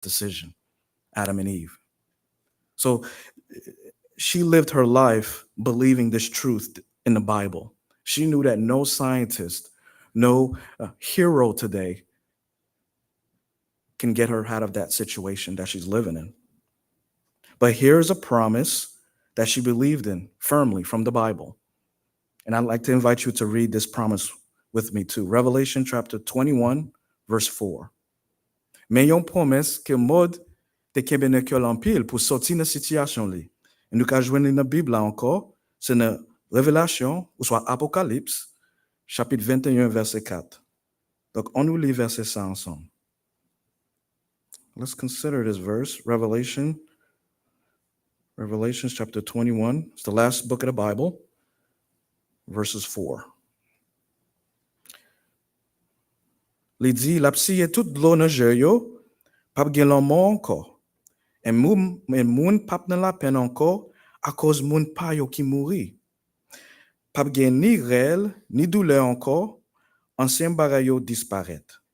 decision, Adam and Eve. So she lived her life believing this truth in the Bible. She knew that no scientist, no hero today can get her out of that situation that she's living in. But here's a promise that she believed in firmly from the Bible. And I'd like to invite you to read this promise with me too. Revelation chapter 21, verse 4. Mais yon promes ke mod te kembe nan kyo lan pil pou sorti nan sityasyon li. Et nous ka jwenni nan Bible là encore, c'est dans Révélation, ou soit Apocalypse, chapitre 21, verset 4. Donc, on nous lit verset ça ensemble. Let's consider this verse, Revelation chapter 21. It's the last book of the Bible, verses 4. Li di, la psiye tout l'eau nan jeu yo, pap gen lan mort encore. Et moun pap nan la peine encore à cause moun pa yo ki mouri. Pap gen ni rel, ni douleur encore, ancien bagay yo disparaître.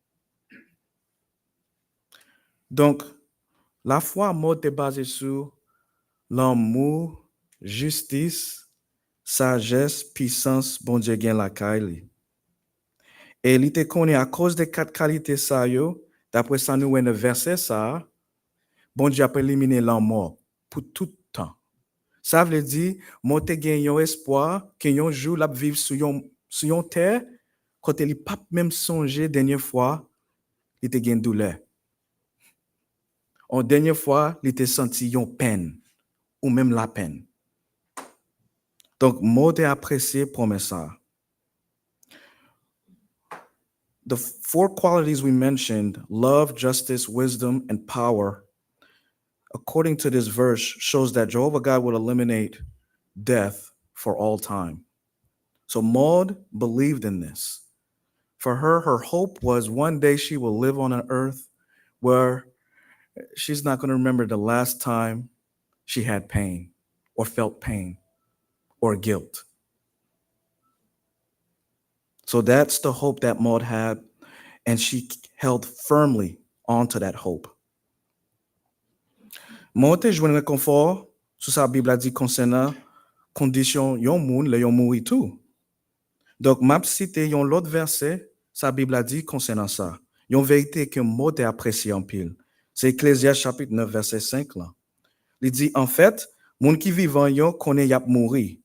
Donc, la foi mort est basée sur l'amour, justice, sagesse, puissance, bon Dieu gen la kaili. Et il était connu à cause des quatre qualités ça yo, d'après ça nous dans verset ça, bon Dieu a éliminé la mort pour tout temps. Ça veut dire, moi te gen yon espoir que yon jour la vivre sur yon terre, quand il pas même songé dernière fois, il te gen douleur. En dernière fois, il te senti yon peine ou même la peine. Donc, moi te apprécié promesse ça. The four qualities we mentioned, love, justice, wisdom, and power, according to this verse, shows that Jehovah God will eliminate death for all time. So Maud believed in this. For her, her hope was one day she will live on an earth where she's not going to remember the last time she had pain or felt pain or guilt. So that's the hope that Maud had, and she held firmly onto that hope. Maud te jwenn réconfort sous sa Bible a dit concernant condition yon moun le yon mouri tout. Donc, m'a cité yon l'autre verset, sa Bible a dit concernant ça. Yon vérité que Maud te apprécié en pile. C'est Ecclésiaste chapitre 9, verset 5 là. Il dit, en fait, moun qui vivant yo connaît yap mouri.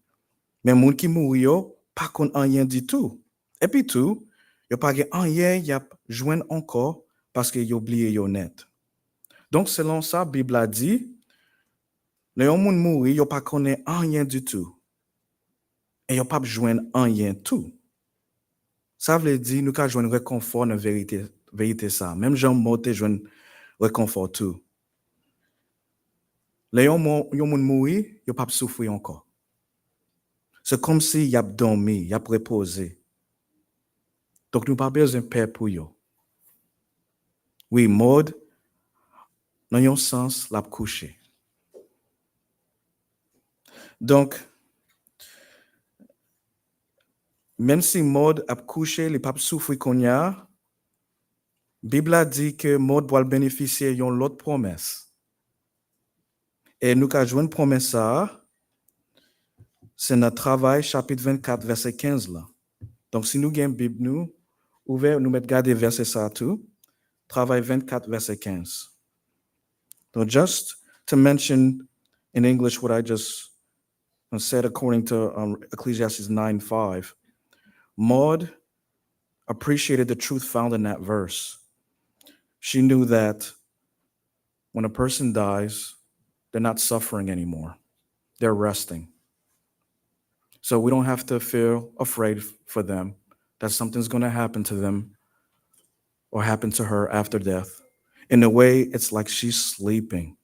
Mais moun qui mouri yo, pas kon rien du tout. Et puis tout, yo pas gen rien yap joindre encore parce que yo oublié yo net. Donc, selon ça, Bible a dit, le yon moun mouri, yo pas connaît rien du tout. Et yo pas joindre rien tout. Ça veut dire, nous ka joindre réconfort dans vérité ça. Même Jean Moté joindre réconfort tout. Le yon moun mouri, yo pas souffrir encore. C'est comme si y a dormi, y a reposé. Donc, nous pas besoin de paix pour yo. Oui, Maud, dans yon sens, l'a couché. Donc, même si Maud a couché, il pas souffrir qu'on y a, Bible a dit que Maud doit bénéficier yon l'autre promesse. Et nous avons joué une promesse ça, c'est notre travail, chapitre 24, verset 15 là. Donc, si nous avons une Bible, nous ouvrons, nous mettons garder verset ça tout. Travail 24, verset 15. So just to mention in English what I just said according to Ecclesiastes 9:5, Maud appreciated the truth found in that verse. She knew that when a person dies, they're not suffering anymore. They're resting. So we don't have to feel afraid for them that something's going to happen to them or happen to her after death. In a way, it's like she's sleeping.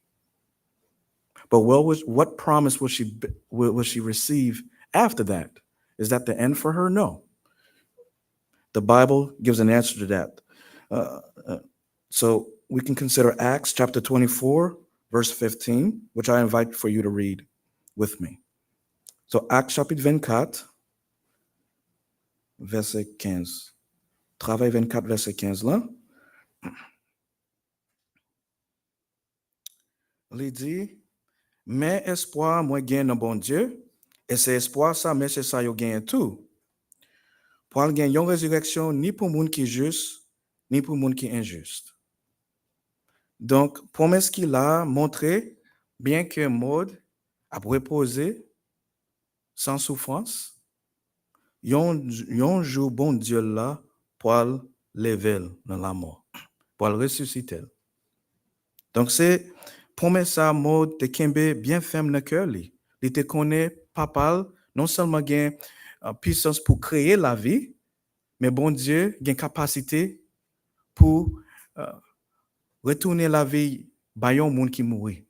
But what promise will she receive after that? Is that the end for her? No. The Bible gives an answer to that. So we can consider Acts chapter 24, verse 15, which I invite for you to read with me. So Acts chapitre 24, verset 15. Travail 24, verset 15 là. Il dit, mais espoir, moi, gagne dans bon Dieu, et c'est espoir ça, mais c'est ça, yo gagne tout. Pour aller gagner une résurrection, ni pour monde qui est juste, ni pour monde qui est injuste. Donc, promesse qu'il a montré, bien que Maud a reposé sans souffrance, yon jour bon Dieu là pour le lever dans la mort, pour le ressusciter. Donc, c'est promesse à Maud de Kembe bien ferme dans le cœur. Il te connaît, papa, non seulement gain puissance pour créer la vie, mais bon Dieu gain capacité pour retourner la vie by yon monde qui mourit.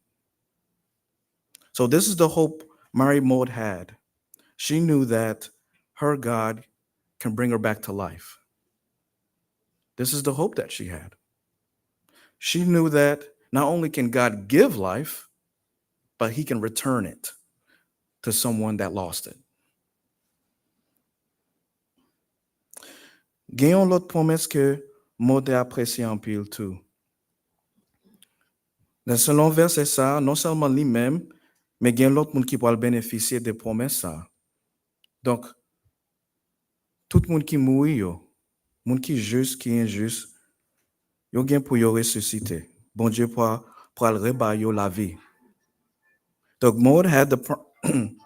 So this is the hope Mary Maud had. She knew that her God can bring her back to life. This is the hope that she had. She knew that not only can God give life, but he can return it to someone that lost it. Gagnons l'autre promesse que Maud a appréciée en pile tout. Dans ce long verset ça, non seulement lui-même, mais gagne l'autre monde qui pourra bénéficier des promesses ça. Donc, tout le monde qui mourit, monde qui est juste, qui est injuste, yo gain pour yo ressusciter. Bon Dieu pour le rebailler la vie. Donc, Maud had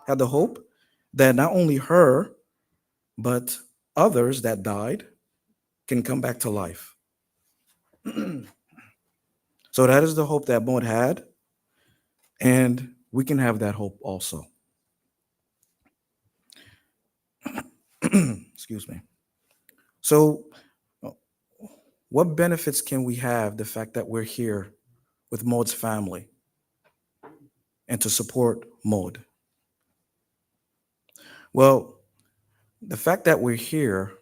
had the hope that not only her, but others that died can come back to life. So that is the hope that Maud had, and we can have that hope also. Excuse me. So, what benefits can we have the fact that we're here with Maud's family and to support Maud? Well, the fact that we're here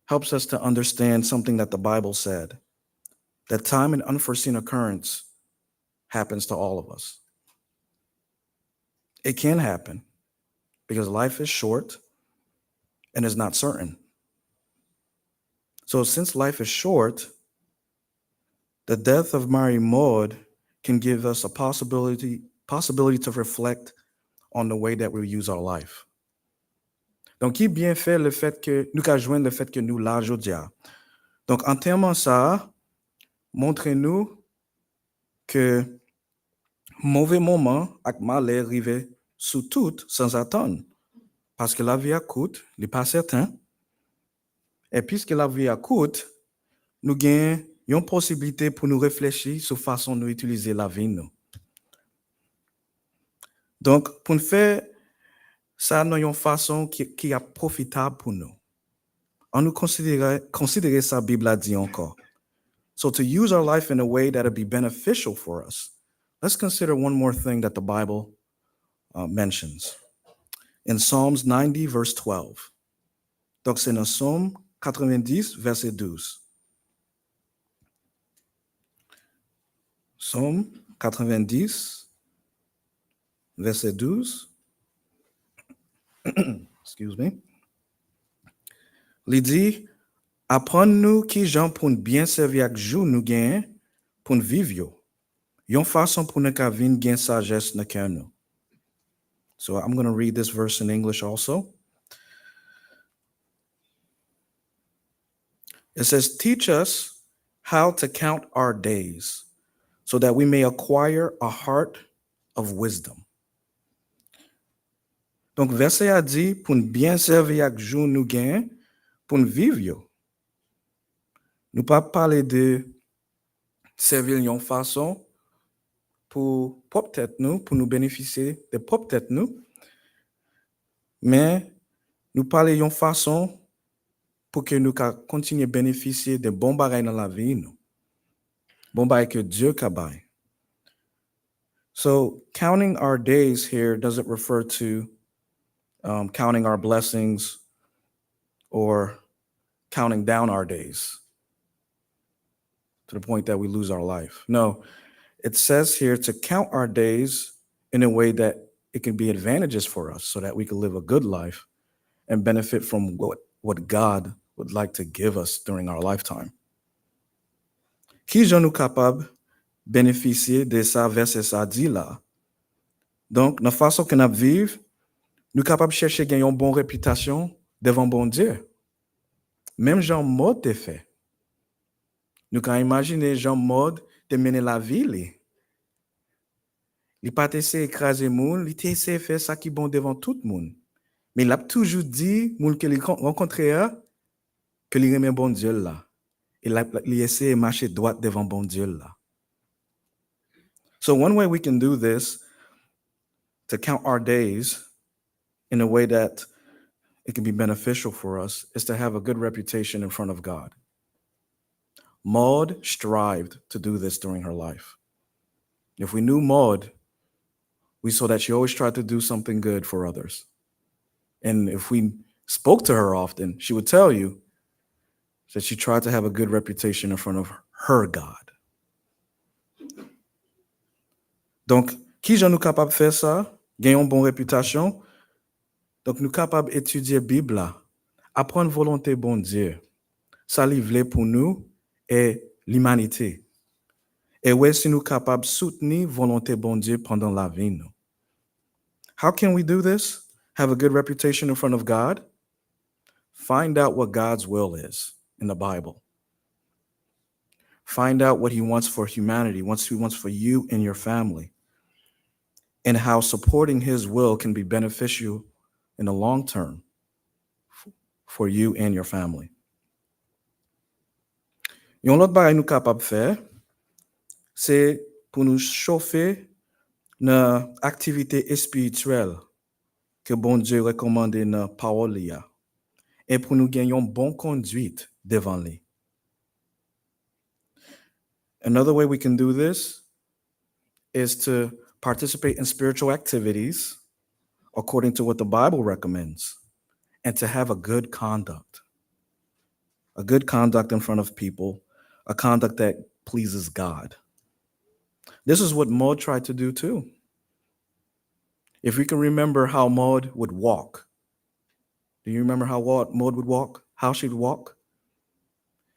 helps us to understand something that the Bible said, that time and unforeseen occurrence happens to all of us. It can happen because life is short and is not certain. So since life is short, the death of Mary Maud can give us a possibility to reflect on the way that we use our life. Donc, qui bien fait le fait que nous qu'à joindre le fait que nous là aujourd'hui. Donc, en termes ça, montrez-nous que mauvais moment avec malheur arrivé sous tout sans attendre. Parce que la vie coûte, n'est pas certain. Et puisque la vie coûte, nous gagnons une possibilité pour nous réfléchir sur la façon de utiliser la vie. Nous. Donc, pour nous faire ça, nous avons une façon qui est profitable pour nous. On nous considérer ça, Bible a dit encore. So to use our life in a way that would be beneficial for us, let's consider one more thing that the Bible mentions. In Psalms 90, verse 12. Donc, c'est dans Psaume 90, verset 12. Psaume 90, verset 12. Excuse me. Il dit, apprends-nous qui gens pour bien servir avec jou nous gain pour vivre. Yon façon pour nous vivre gain sagesse dans cœur nous. So I'm going to read this verse in English also. It says, teach us how to count our days so that we may acquire a heart of wisdom. Donc, verset a dit, pour bien servir avec jou nous gain, pour vivre. Nous pas parler de servir yon façon pour peut-être nous, pour nous bénéficier de peut-être nous, mais nous parler yon façon pour que nous continuions à bénéficier de bons bagages dans la vie, nous. Bons bagages que Dieu cabaye. So counting our days here doesn't refer to counting our blessings or counting down our days to the point that we lose our life. No, it says here to count our days in a way that it can be advantageous for us so that we can live a good life and benefit from what God would like to give us during our lifetime. Qui j'en nous capable bénéficier de ça verset ça dit là. Donc, dans la façon qu'on a vivre, nous sommes capables de chercher à gagner une bonne réputation devant bon Dieu. Même Jean Mode te fait. Nous pouvons imaginer Jean Mode te mener la ville. Il n'a pas essayé d'écraser le monde, il a essayé de faire ça qui est bon devant tout le monde. Mais il a toujours dit, monde qu'il rencontrait, que il aimait bon Dieu là. Il a essayé de marcher droit devant bon Dieu là. So one way we can do this to count our days in a way that it can be beneficial for us is to have a good reputation in front of God. Maud strived to do this during her life. If we knew Maud, we saw that she always tried to do something good for others. And if we spoke to her often, she would tell you that she tried to have a good reputation in front of her God. Donc, qui j'en nous capable de faire ça? Gagner une bonne réputation. Donc, nous capables d'étudier la Bible, apprendre volonté bon Dieu. Ça livre pour nous et l'humanité. Et ouais, si nous capables de soutenir volonté bon Dieu pendant la vie. Nous. How can we do this? Have a good reputation in front of God? Find out what God's will is in the Bible. Find out what he wants for humanity, what he wants for you and your family, and how supporting his will can be beneficial in the long term for you and your family. Yon lot bagay nou kapab fè, c'est pour nous chauffer dans activité spirituelle que bon Dieu recommande dans parole ya, et pour nous gagner une bonne conduite devant lui. Another way we can do this is to participate in spiritual activities according to what the Bible recommends, and to have a good conduct in front of people, a conduct that pleases God. This is what Maud tried to do too. If we can remember how Maud would walk. Do you remember how Maud would walk? How she'd walk?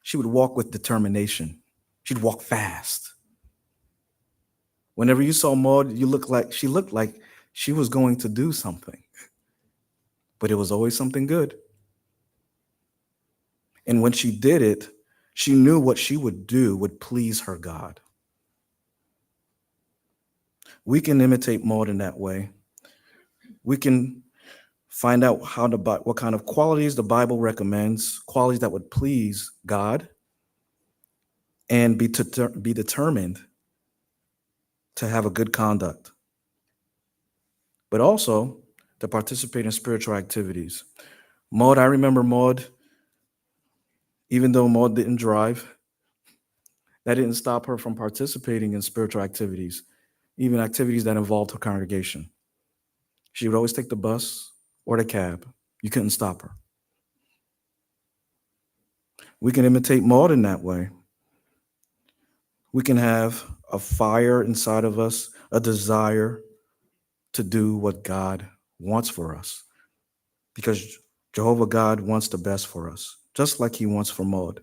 She would walk with determination. She'd walk fast. Whenever you saw Maud, she looked like she was going to do something. But it was always something good. And when she did it, she knew what she would do would please her God. We can imitate Maud in that way. We can find out what kind of qualities the Bible recommends, qualities that would please God, and be determined to have a good conduct. But also to participate in spiritual activities. Maud, I remember Maud, even though Maud didn't drive, that didn't stop her from participating in spiritual activities, even activities that involved her congregation. She would always take the bus or the cab. You couldn't stop her. We can imitate Maud in that way. We can have a fire inside of us, a desire to do what God wants for us, because Jehovah God wants the best for us, just like he wants for Maud.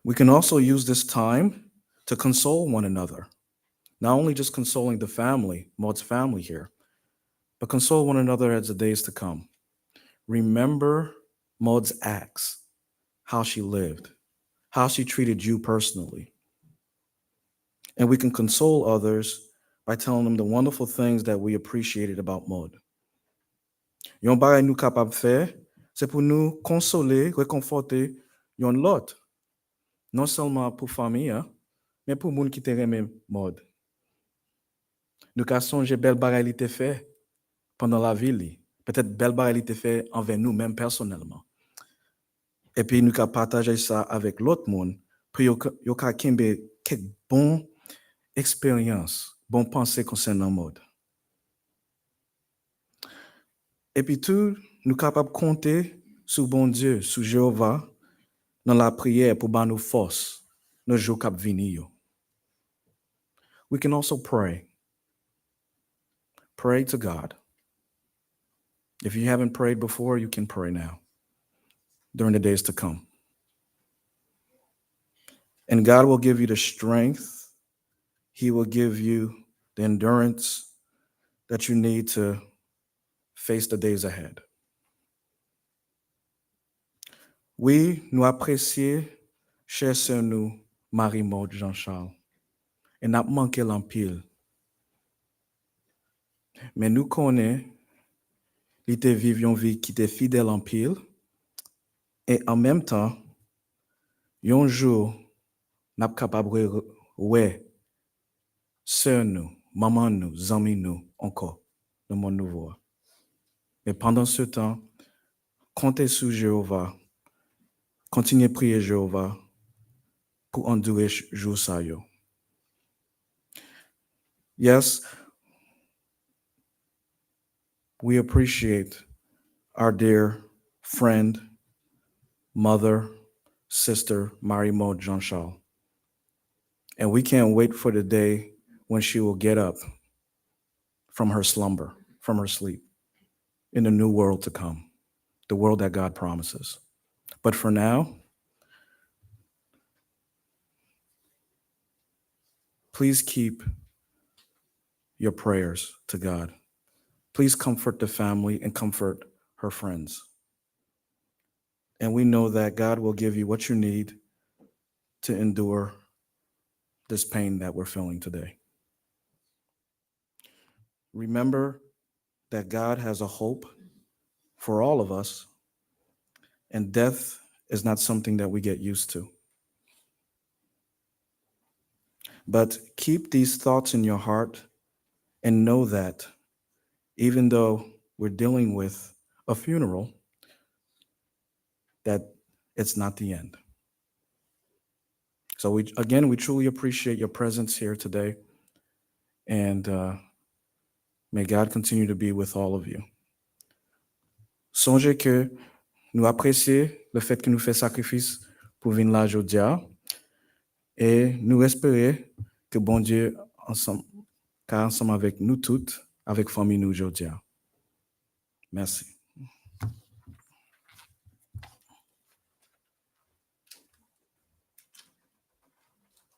We can also use this time to console one another, not only just consoling the family, Maud's family here, but console one another as the days to come. Remember Maud's acts, how she lived, how she treated you personally. And we can console others by telling them the wonderful things that we appreciated about Maud. Yon bagay nou kapab fè, c'est pour nous consoler, réconforter yon lot. Non seulement pour famille, mais pour moun qui te reme Maud. Nous ka sonje bel bagay li te fè pendant la vie li. Peut-être bel bagay li te fè envers nous même personnellement. Et puis nous ka partager ça avec l'autre monde pour yo ka kembe quelques bonnes expériences, bonnes pensées concernant Maud. Et puis tout, nous capables de compter sur bon Dieu, sur Jéhovah, dans la prière pour ban nous force, nos jours cap venir. We can also pray. Pray to God. If you haven't prayed before, you can pray now, during the days to come. And God will give you the strength. He will give you the endurance that you need to face the days ahead. Oui, nous apprécions, chers sœurs nous, Marie-Maud Jean-Charles, et n'a manqué l'empile. Mais nous connaissons, il était vivant vie qui était fidèle en pile, et en même temps, un jour, nous capable de ouais, sœur nous, maman nous, amis nous, encore, le monde nouveau. Mais pendant ce temps, comptez sur Jéhovah, continuez à prier Jéhovah pour endurer jour ça yo. Yes, we appreciate our dear friend, mother, sister, Marie-Maud Jean-Charles. And we can't wait for the day when she will get up from her slumber, from her sleep, in the new world to come, the world that God promises. But for now, please keep your prayers to God. Please comfort the family and comfort her friends. And we know that God will give you what you need to endure this pain that we're feeling today. Remember that God has a hope for all of us, and death is not something that we get used to. But keep these thoughts in your heart and know that even though we're dealing with a funeral, that it's not the end. So we truly appreciate your presence here today, and may God continue to be with all of you. Songez que nous apprécions le fait que nous fait sacrifice pour venir là aujourd'hui, et nous espérons que bon Dieu ensemble avec nous toutes, avec famille nous aujourd'hui. Merci.